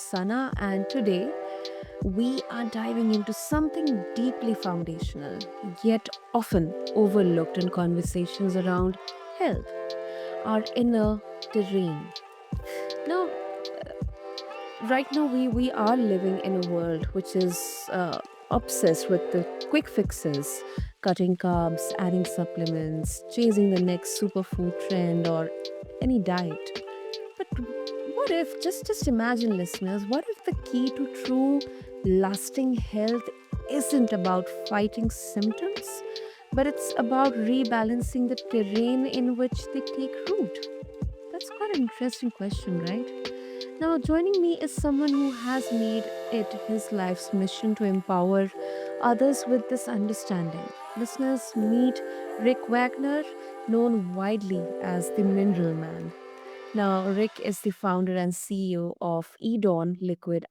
Sana, and today we are diving into something deeply foundational, yet often overlooked in conversations around health, our inner terrain. Now, right now, we are living in a world which is obsessed with the quick fixes, cutting carbs, adding supplements, chasing the next superfood trend, or any diet. But what if, just imagine, listeners, what if the key to true lasting health isn't about fighting symptoms, but it's about rebalancing the terrain in which they take root? That's quite an interesting question, right? Now, joining me is someone who has made it his life's mission to empower others with this understanding. Listeners, meet Rick Wagner, known widely as the Mineral Man. Now, Rick is the founder and CEO of Eidon Liquid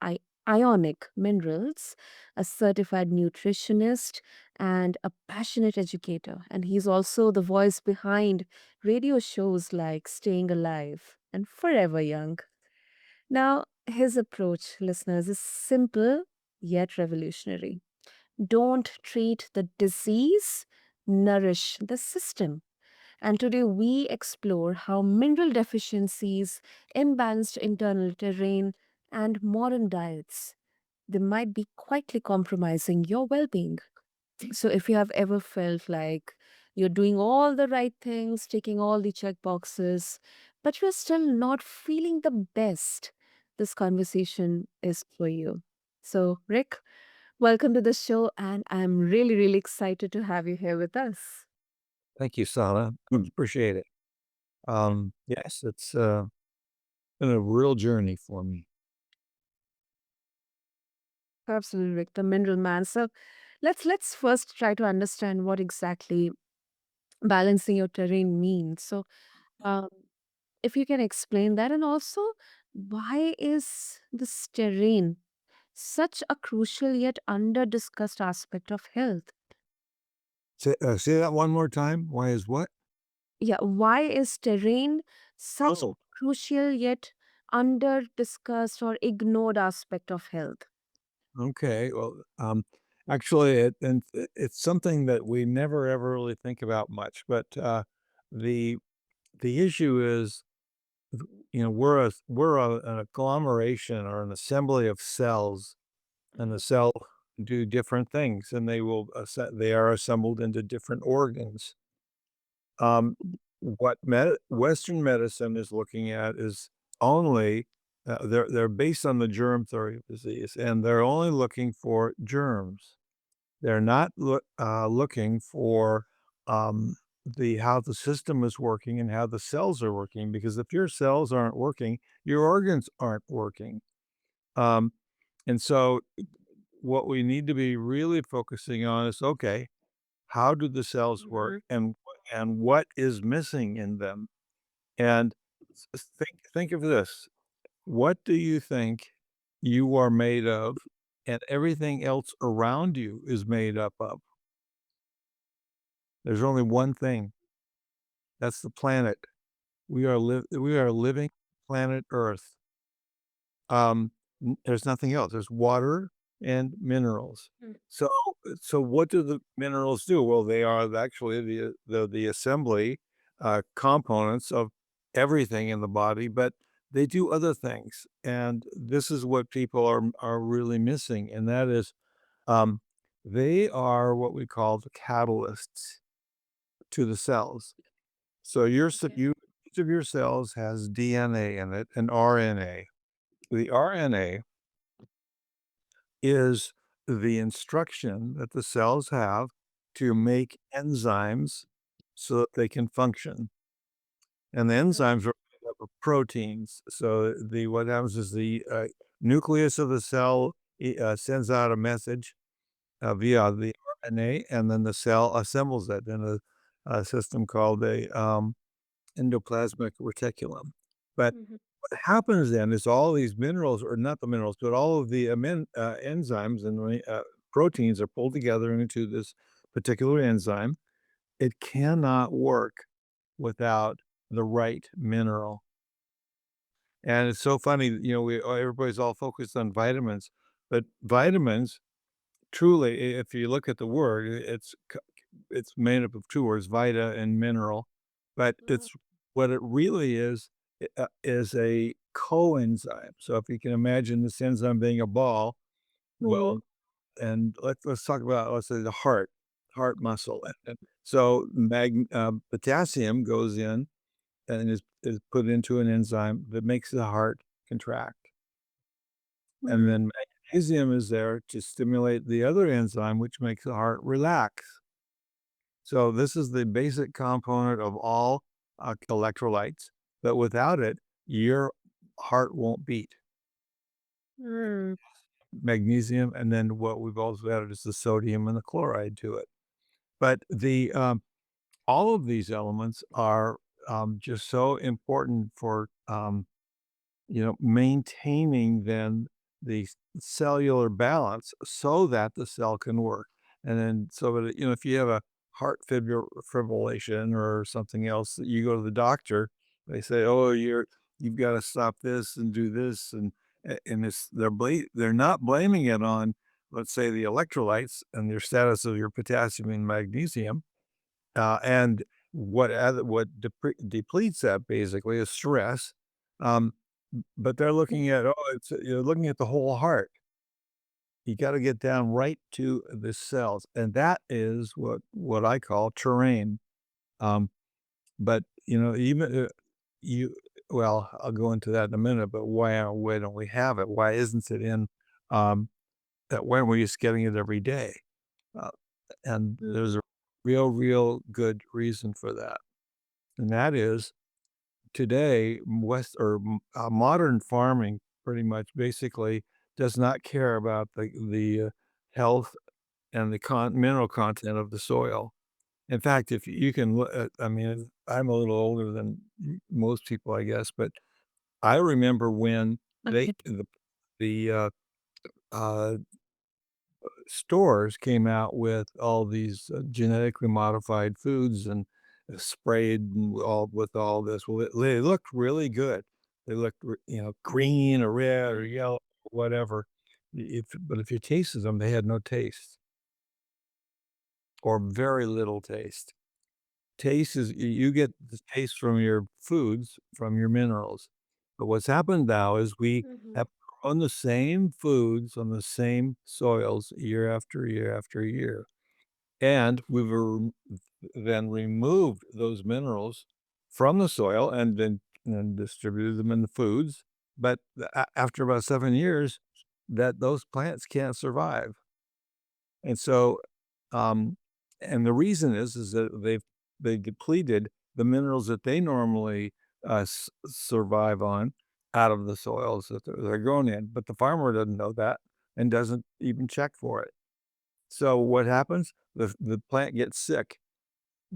Ionic Minerals, a certified nutritionist and a passionate educator. And he's also the voice behind radio shows like Staying Alive and Forever Young. Now, his approach, listeners, is simple yet revolutionary. Don't treat the disease, nourish the system. And today we explore how mineral deficiencies, imbalanced internal terrain, and modern diets they might be quietly compromising your well-being. So if you have ever felt like you're doing all the right things, ticking all the check boxes, but you're still not feeling the best, this conversation is for you. So, Rick, welcome to the show, and I'm really excited to have you here with us. Thank you, Sana. Appreciate it. Yes, it's been a real journey for me. Absolutely, Rick, the mineral man. So let's first try to understand what exactly balancing your terrain means. So um, if you can explain that, and also why is this terrain such a crucial yet under discussed aspect of health? Say that one more time. Why is what? Yeah, why is terrain such Oh, a crucial yet under discussed or ignored aspect of health? okay. Well, actually, it's something that we never ever really think about much. But the the issue is, we're an agglomeration or an assembly of cells, and the cell do different things, and they are assembled into different organs. Um, what Western medicine is looking at is only they're based on the germ theory of disease, and they're only looking for germs. They're not looking for the how the system is working and how the cells are working. Because if your cells aren't working, your organs aren't working. Um, and so, what we need to be really focusing on is okay, how do the cells work, Mhm. and what is missing in them? And think of this. What do you think you are made of and everything else around you is made up of? There's only one thing. That's the planet. We are living planet Earth. There's nothing else. There's water and minerals. Mm. So so what do the minerals do? Well, they are actually the assembly components of everything in the body, but they do other things. And this is what people are really missing, and that is um, they are what we call the catalysts to the cells. So Okay. each of your cells has DNA in it and RNA. The RNA is the instruction that the cells have to make enzymes so that they can function. And the Okay. enzymes are made up of proteins. So the what happens is the nucleus of the cell sends out a message via the RNA, and then the cell assembles it in a system called a endoplasmic reticulum. But Mhm. what happens then is all these minerals, or not the minerals, but all of the enzymes and proteins are pulled together into this particular enzyme. It cannot work without the right mineral. And it's so funny, everybody's all focused on vitamins, but vitamins truly, if you look at the word, it's made up of 2 words, vita and mineral, but Mhm. it's what it really is a coenzyme. So if you can imagine this enzyme being a ball, well, Mm. and let's talk about, let's say, the heart muscle, and so potassium goes in and is put into an enzyme that makes the heart contract, and Mm. then magnesium is there to stimulate the other enzyme, which makes the heart relax. So this is the basic component of all, electrolytes, but without it, your heart won't beat. Mm. Magnesium, and then what we've also added is the sodium and the chloride to it. But all of these elements are, just so important for, maintaining then the cellular balance so that the cell can work. And then so that, if you have a heart fibrillation or something else, you go to the doctor, they say, "Oh, you've got to stop this and do this," and they're not blaming it on, let's say, the electrolytes and your status of your potassium and magnesium, and what depletes that basically is stress, um, but they're looking at, oh, it's you're looking at the whole heart. You gotta get down right to the cells, and that is what I call terrain, um, but, even, you well, I'll go into that in a minute, but why don't we have it? Why isn't it in, um, why aren't we just getting it every day? Uh, and there's Mhm. a real good reason for that. And that is today, modern farming pretty much basically does not care about the health and the mineral content of the soil. In fact, if you can look at, I mean, I'm a little older than most people, I guess, but I remember when Okay. the uh, stores came out with all these, genetically modified foods and, sprayed and all with all this. Well, they looked really good. They looked, green or red or yellow, whatever. But if you tasted them, they had no taste or very little taste. Taste is you get the taste from your foods, from your minerals. But what's happened now is we Mhm. have grown the same foods on the same soils year after year after year. And then removed those minerals from the soil and distributed them in the foods. But after about 7 years, those plants can't survive. And so, um, and the reason is that they depleted the minerals that they normally, survive on out of the soils that they're grown in. But the farmer doesn't know that and doesn't even check for it. So what happens? The plant gets sick,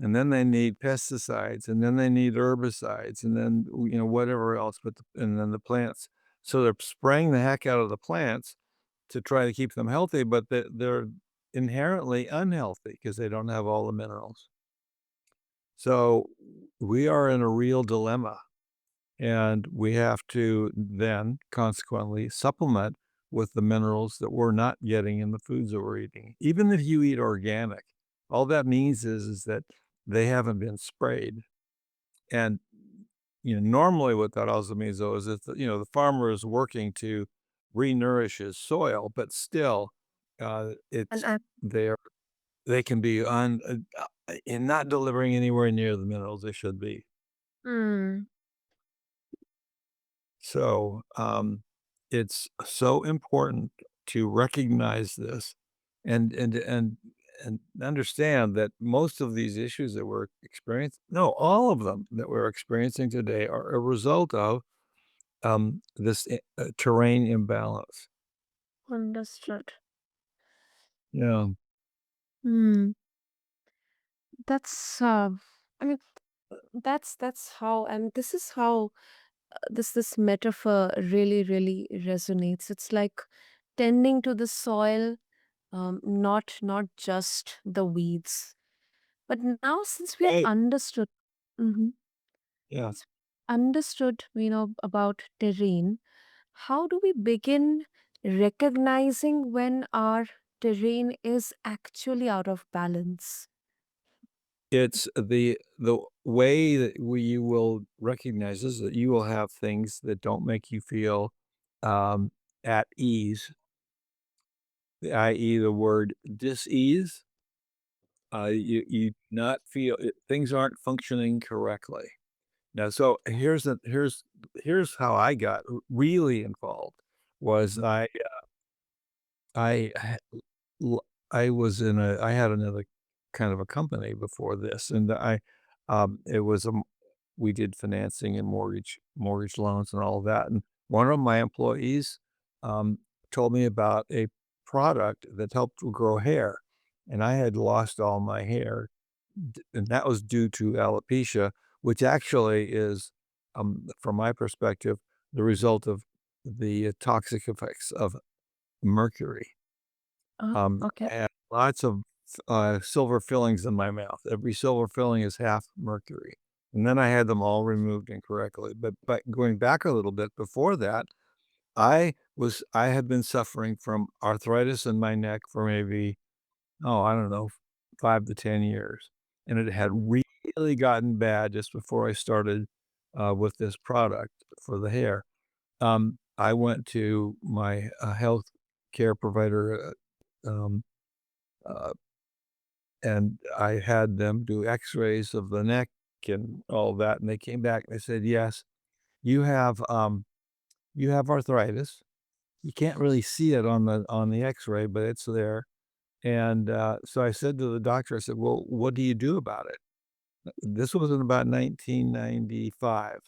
and then they need pesticides, and then they need herbicides, and then, whatever else, and then the plants, so they're spraying the heck out of the plants to try to keep them healthy, but they're inherently unhealthy because they don't have all the minerals. So, we are in a real dilemma, and we have to then consequently supplement with the minerals that we're not getting in the foods that we're eating. Even if you eat organic, all that means is that they haven't been sprayed. And, normally what that also means though is that the farmer is working to re-nourish his soil, but still, And it's I they're they can be in not delivering anywhere near the minerals they should be. mm, So, it's so important to recognize this and understand that most of these issues that we're experiencing, no, all of them that we're experiencing today are a result of, this terrain imbalance. understood. Yeah. Hmm. That's I mean that's how, and this is how this metaphor really resonates. It's like tending to the soil, not just the weeds. But now since we have Right. understood. Mhm. Yeah. understood, about terrain, how do we begin recognizing when our terrain is actually out of balance? It's the way that you will recognize is that you will have things that don't make you feel, um, at ease, i.e., the word dis-ease. You not feel things aren't functioning correctly. Now, so here's how I got really involved was I ha l I was in a I had another kind of a company before this, and it was we did financing and mortgage loans and all of that, and one of my employees, um, told me about a product that helped to grow hair, and I had lost all my hair, and that was due to alopecia, which actually is, from my perspective, the result of the toxic effects of mercury. Oh, okay. I had lots of, silver fillings in my mouth. Every silver filling is half mercury, and then I had them all removed incorrectly, but going back a little bit before that, I had been suffering from arthritis in my neck for maybe, oh, I don't know, 5 to 10 years, and it had really gotten bad just before I started, with this product for the hair. I went to my, health care provider, um, uh, and I had them do X-rays of the neck and all that, and they came back and they said, "Yes, you have, you have arthritis. You can't really see it on the X-ray, but it's there." And, so I said to the doctor, I said, "Well, what do you do about it?" This was in about 1995,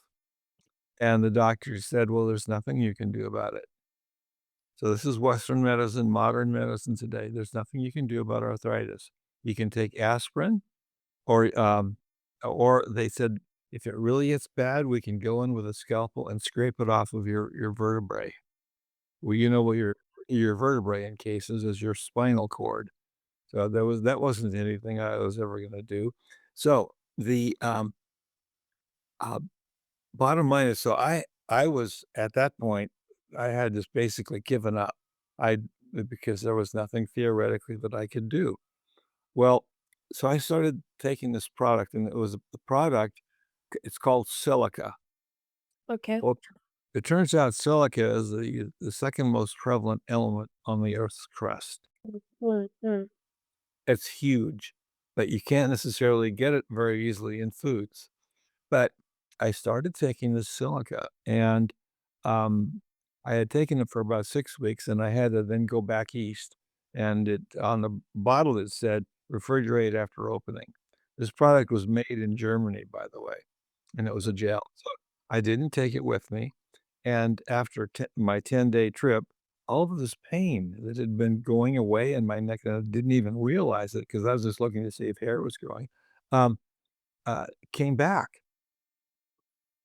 and the doctor said, "Well, there's nothing you can do about it." So this is Western medicine, modern medicine today. There's nothing you can do about arthritis. You can take aspirin or they said, "If it really gets bad, we can go in with a scalpel and scrape it off of your vertebrae." Well, you know what your vertebrae in cases is your spinal cord. So that wasn't anything I was ever gonna do. So the, uh, bottom line is I was at that point, I had just basically given up. I because there was nothing theoretically that I could do. Well, so I started taking this product, and it was the product, it's called silica. Okay. Well, it turns out silica is the second most prevalent element on the Earth's crust. Mm, mm. It's huge, but you can't necessarily get it very easily in foods. But I started taking this silica, and, um, I had taken it for about 6 weeks, and I had to then go back east, and it on the bottle, it said, "Refrigerate after opening." This product was made in Germany, by the way, and it was a gel, so I didn't take it with me, and after my 10-day trip, all of this pain that had been going away in my neck, and I didn't even realize it because I was just looking to see if hair was growing, um, came back.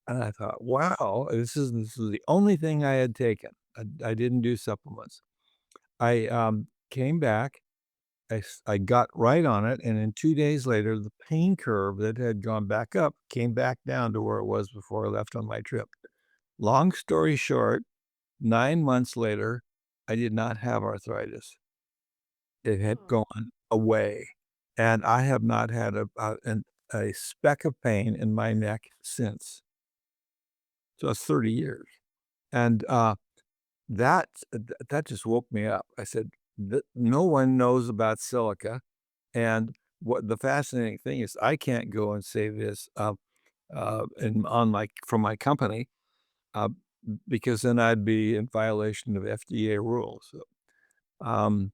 And I thought, "Wow, this is the only thing I had taken." I didn't do supplements. I, came back, I got right on it, and then 2 days later, the pain curve that had gone back up came back down to where it was before I left on my trip. Long story short, 9 months later, I did not have arthritis. It had Oh. gone away, and I have not had a speck of pain in my neck since. So it's 30 years. And, that just woke me up. I said, No one knows about silica." And what the fascinating thing is I can't go and say this, on my from my company, uh, because then I'd be in violation of FDA rules. So, I'm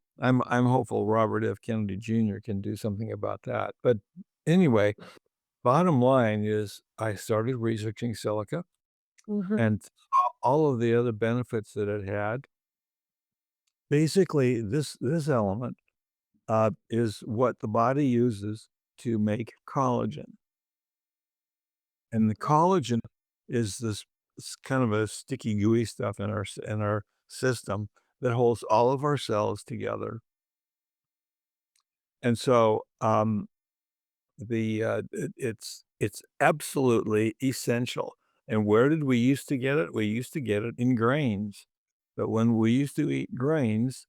hopeful Robert F. Kennedy Jr. can do something about that. But anyway, bottom line is I started researching silica Mhm. and saw all of the other benefits that it had. Basically, this element, is what the body uses to make collagen, and the collagen is this kind of a sticky, gooey stuff in in our system that holds all of our cells together, and so, it's absolutely essential. And where did we used to get it? We used to get it in grains. But when we used to eat grains,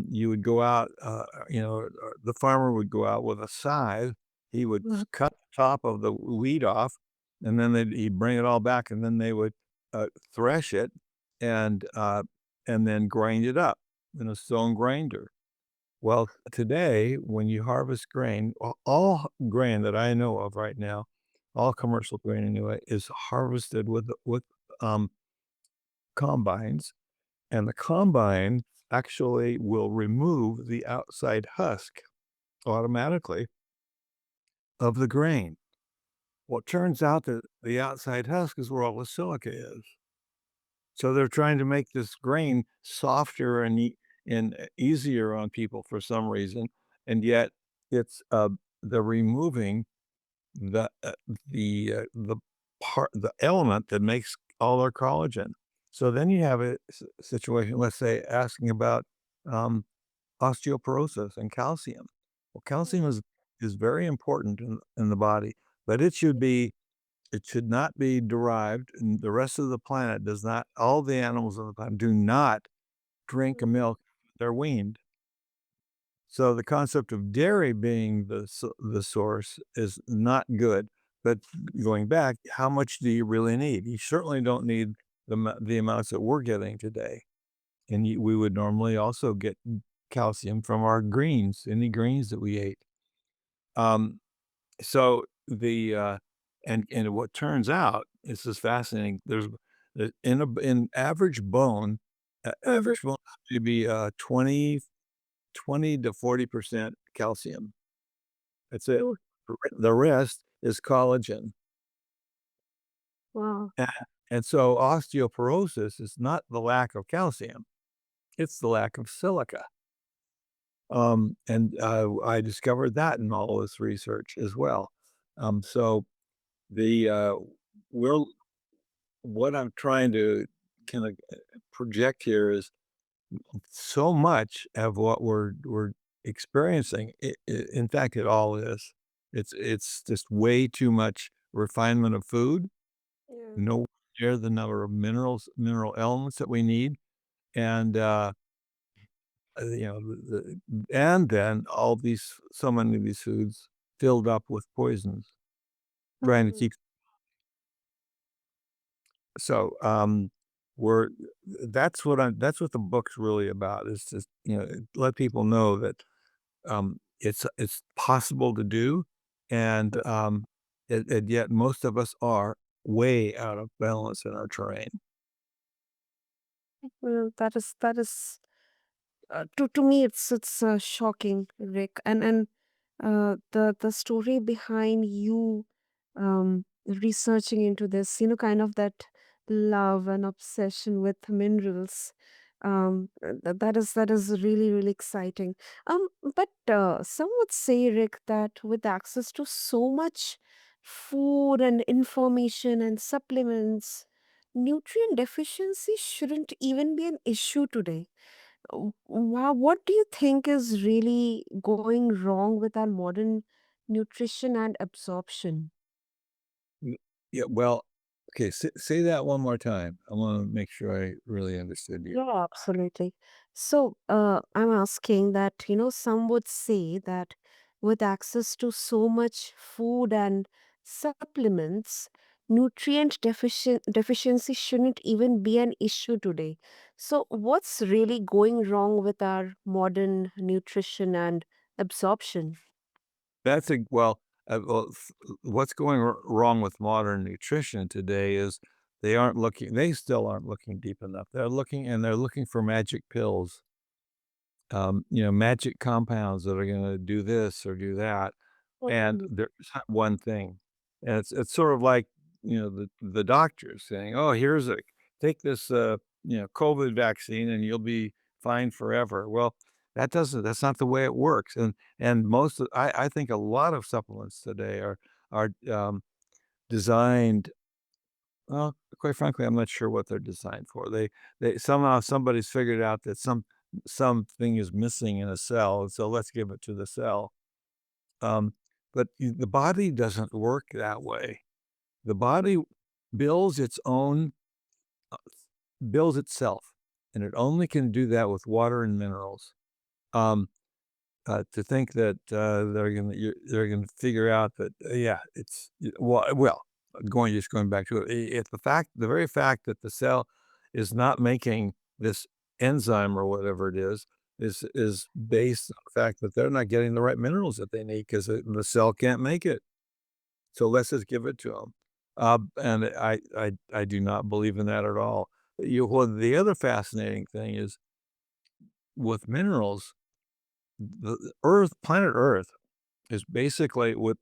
you would go out, the farmer would go out with a scythe. He would Mhm. cut the top of the wheat off, and then he'd bring it all back, and then they would thresh it and and then grind it up in a stone grinder. Well, today, when you harvest grain, all grain that I know of right now, all commercial grain anyway, is harvested with combines, and the combine actually will remove the outside husk automatically of the grain. Well, it turns out that the outside husk is where all the silica is. So they're trying to make this grain softer and easier on people for some reason, and yet it's, they're removing the, the the element that makes all our collagen. So then you have a situation, let's say, asking about, um, osteoporosis and calcium. Well, calcium is very important in the body, but it should not be derived, and the rest of the planet does not all the animals on the planet do not drink a milk they're weaned. So the concept of dairy being the source is not good, but going back, how much do you really need? You certainly don't need the amounts that we're getting today, and we would normally also get calcium from our greens, any greens that we ate. Um, so and what turns out, this is fascinating, in average bone, Mhm. average bone should be, 20 to 40% calcium. That's it. Oh, The rest is collagen. wow. A and so osteoporosis is not the lack of calcium, it's the lack of silica. I discovered that in all this research as well. So the, we're what I'm trying to kinda project here is so much of what we're experiencing, in fact, it all is. It's just way too much refinement of food, Yeah. no near the number of mineral elements that we need, and, and then all these so many of these foods filled up with poisons, trying to Mhm. keep so, we're that's what the book's really about, is just, let people know that it's possible to do, and yet most of us are way out of balance in our terrain. Well, that is to me it's shocking, Rick, and the story behind you researching into this, kind of that love and obsession with minerals. That is really really exciting. But some would say, Rick, that with access to so much food and information and supplements, nutrient deficiency shouldn't even be an issue today. Wow, what do you think is really going wrong with our modern nutrition and absorption? Mm, yeah, well, okay, say that one more time. I wanna make sure I really understood you. Yeah, absolutely. So, I'm asking that, some would say that with access to so much food and supplements, deficiency shouldn't even be an issue today. So, what's really going wrong with our modern nutrition and absorption? That's a well, what's going wrong with modern nutrition today is they still aren't looking deep enough. They're looking for magic pills, magic compounds that are gonna do this or do that, and Mhm. there's not one thing. And it's sort of like, the doctors saying, "Oh, here's a take this, COVID vaccine and you'll be fine forever." Well, that's not the way it works, and I think a lot of supplements today are designed well, quite frankly, I'm not sure what they're designed for. They somehow somebody's figured out that something is missing in a cell, and so let's give it to the cell. Um, but the body doesn't work that way. The body builds its own uh, builds itself, and it only can do that with water and minerals. Um, to think that they're gonna figure out that yeah, going back to it, it's the very fact that the cell is not making this enzyme or whatever it is based on the fact that they're not getting the right minerals that they need because the cell can't make it. So let's just give it to them. And I do not believe in that at all. The other fascinating thing is with minerals, planet Earth is basically with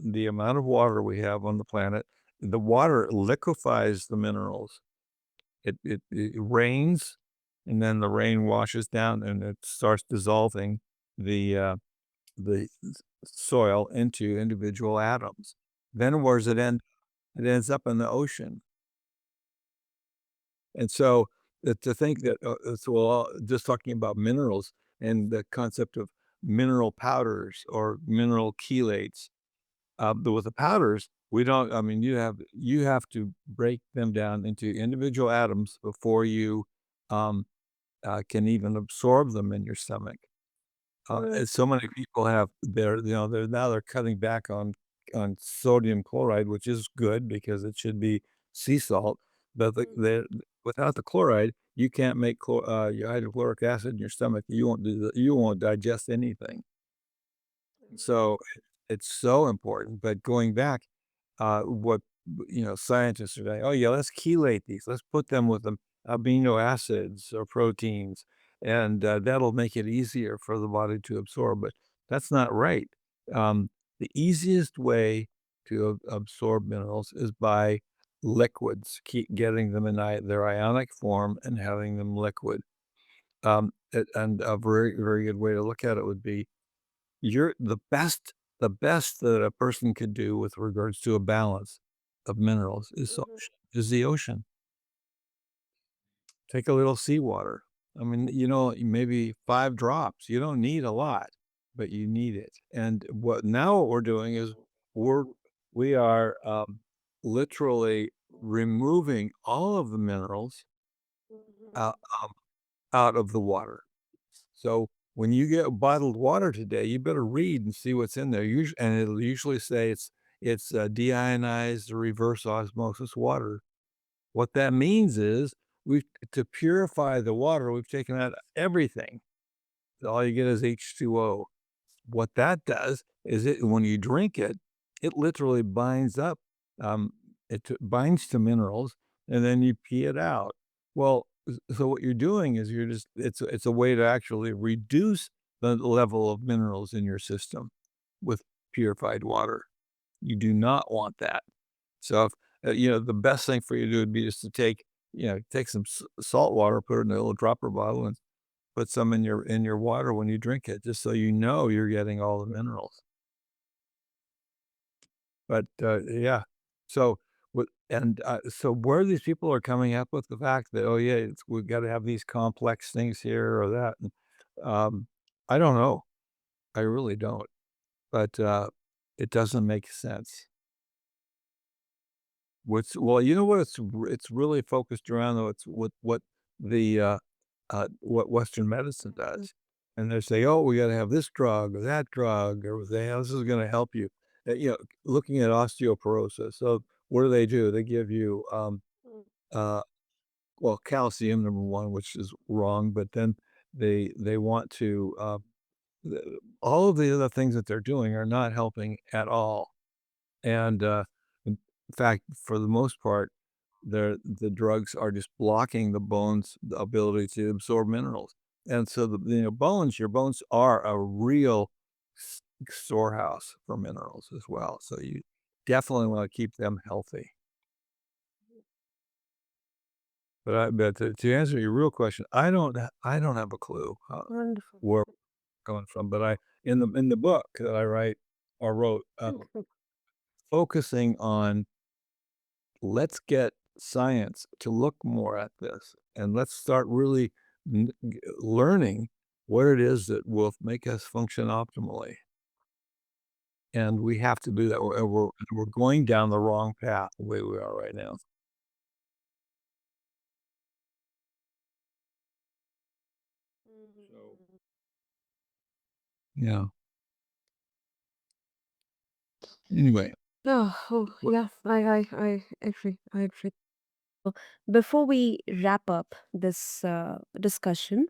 the amount of water we have on the planet, the water liquefies the minerals. It rains, and then the rain washes down, and it starts dissolving the soil into individual atoms. Then where does it end? It ends up in the ocean. And so, to think that, just talking about minerals and the concept of mineral powders or mineral chelates, with the powders, we don't I mean, you have to break them down into individual atoms before you, um, can even absorb them in your stomach. And so many people have they're cutting back on sodium chloride, which is good because it should be sea salt, but the without the chloride, you can't make your hydrochloric acid in your stomach. You won't digest anything. So, it's so important, but going back, what scientists are saying, "Oh, yeah, let's chelate these. Let's put them with the amino acids or proteins, and, that'll make it easier for the body to absorb," but that's not right. The easiest way to absorb minerals is by liquids, keep getting them in their ionic form and having them liquid. And a very, very good way to look at it would be you're the best that a person could do with regards to a balance of minerals is the ocean. Take a little seawater. I mean, maybe 5 drops. You don't need a lot, but you need it. And what we're doing is we're we are, literally removing all of the minerals out out of the water. So when you get bottled water today, you better read and see what's in there. And it'll usually say it's deionized or reverse osmosis water. What that means is we to purify the water, we've taken out everything. All you get is H2O. What that does is when you drink it, it literally binds up, um, binds to minerals, and then you pee it out. Well, so what you're doing is it's a way to actually reduce the level of minerals in your system with purified water. You do not want that. So, if, the best thing for you to do would be just to take some salt water, put it in a little dropper bottle, and put some in your water when you drink it, just so you know you're getting all the minerals. But, yeah. So, so where these people are coming up with the fact that, "Oh, yeah, we've gotta have these complex things here or that," um, I don't know. I really don't. But, it doesn't make sense. You know what it's really focused around, though? It's what Western medicine does. And they say, "Oh, we gotta have this drug or that drug," or they "This is gonna help you." Looking at osteoporosis. So, what do? They give you, uh, calcium, number 1, which is wrong, but then they want to, all of the other things that they're doing are not helping at all. And, in fact, for the most part, the drugs are just blocking the bone's ability to absorb minerals. And so your bones are a real storehouse for minerals as well. So you definitely want to keep them healthy. But to answer your real question, I don't have a clue Wonderful. where we're going from. But I in the book that I wrote, focusing on let's get science to look more at this and let's start really learning what it is that will make us function optimally. and we have to do that. We're going down the wrong path the way we are right now. So, yeah. Anyway, what Yeah, I agree. I agree. Before we wrap up this discussion,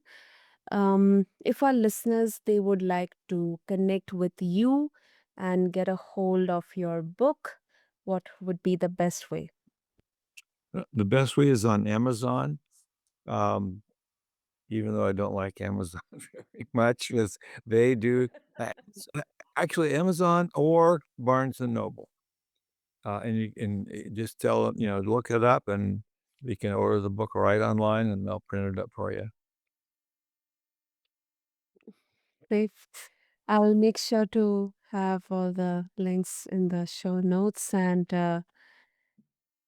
if our listeners they would like to connect with you and get a hold of your book, what would be the best way? the best way is on Amazon. Um, even though I don't like Amazon very much, because they do actually Amazon or Barnes and Noble. And you can just tell them, look it up and you can order the book right online and they'll print it up for you. Great. I'll make sure to have all the links in the show notes. And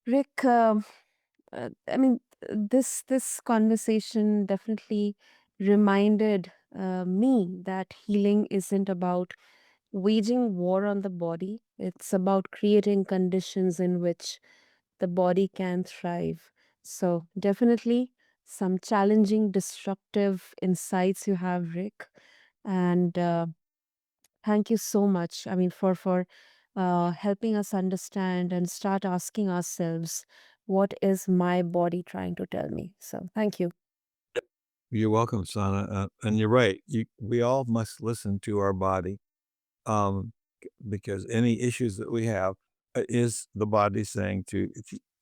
Rick, I mean, this conversation definitely reminded me that healing isn't about waging war on the body. It's about creating conditions in which the body can thrive. So definitely some challenging, disruptive insights you have, Rick. And thank you so much. I mean, for helping us understand and start asking ourselves, what is my body trying to tell me? So thank you. You're welcome, Sana. And you're right. We all must listen to our body, um, because any issues that we have is the body saying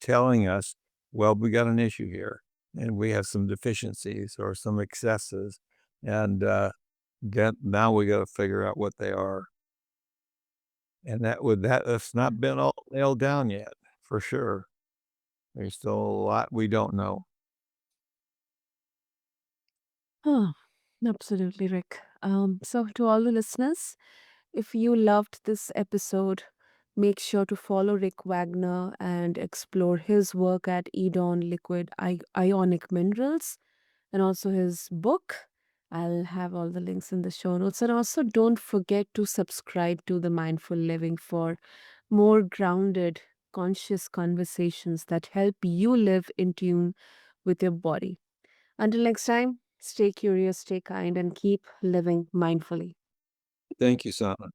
telling us, well, we got an issue here, and we have some deficiencies or some excesses, and then now we got to figure out what they are, and that's not been all nailed down yet, for sure. There's still a lot we don't know. Oh, absolutely, Rick. So, to all the listeners, if you loved this episode, make sure to follow Rick Wagner and explore his work at Eidon Liquid Ionic Minerals and also his book. I'll have all the links in the show notes. And also, don't forget to subscribe to the Mindful Living for more grounded, conscious conversations that help you live in tune with your body. Until next time, stay curious, stay kind, and keep living mindfully. Thank you, Sana.